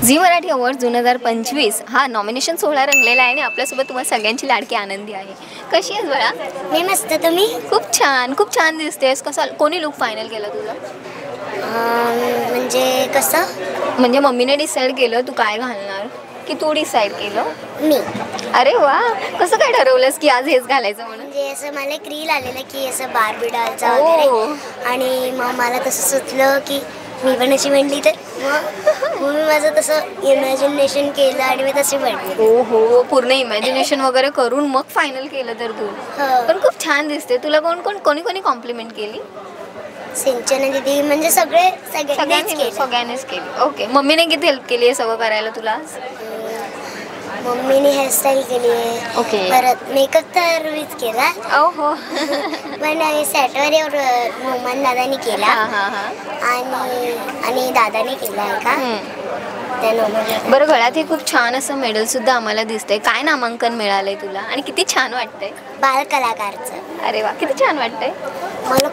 Zee Marathi award 2025 हा nomination सोहळा रंगलेला आहे आणि आपल्यासोबत तुम्हाला सगळ्यांची लाडकी आनंदी आहे. कशी आहेस बाळा? मी मस्त. तुम्ही? खूप छान दिसतेस. कसा कोणी लुक फायनल केला तुझा? म्हणजे कसं? म्हणजे मम्मीने डिसाईड केलं तू काय घालणार की तू डिसाईड केलं? मी. अरे वा, कसं काय ठरवलंस की आज हेच घालायचं म्हणून? म्हणजे असं मला एक रील आलेलं की असं बार्बी डॉलचा वगैरे, आणि मग मला तसं सुचलं की मी पण अशी म्हणली, तर मग मी माझं तसं इमॅजिनेशन केलं आणि मी तशी म्हणली. हो, पूर्ण इमॅजिनेशन वगैरे करून मग फायनल केलं तर तू. पण खूप छान दिसते. तुला कोणी कॉम्प्लिमेंट केली? सिंचना दीदी, म्हणजे सगळ्यांनीच केली. ओके. मम्मीने किती हेल्प केली आहे सगळं करायला तुला? मम्मीने हेअरस्टाईल केली आहे. ओके. परत मेकअप तर मीच केला. हो. पण सेटवर मोहम्मद दादानी केला आणि दादाने केला आहे का. बरं, गळ्यात हे खूप छान असं मेडल सुद्धा आम्हाला दिसतंय. काय नामांकन मिळालंय तुला आणि किती छान वाटतंय? बाल कलाकारचं. अरे वा, किती छान वाटतंय. मला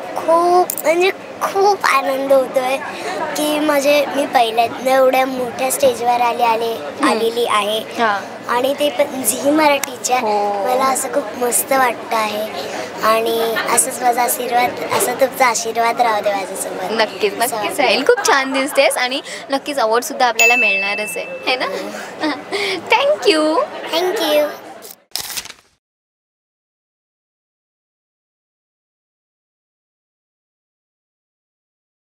खूप आनंद होतोय की मी पहिल्यांदा एवढ्या मोठ्या स्टेजवर आलेली आहे आणि ते पण झी मराठीच्या. मला असं खूप मस्त वाटतं आहे आणि असंच माझा तुमचा आशीर्वाद राहू दे माझ्यासोबत. नक्कीच राहील. खूप छान दिसतेस आणि नक्कीच अवॉर्ड सुद्धा आपल्याला मिळणारच आहे ना. थँक्यू.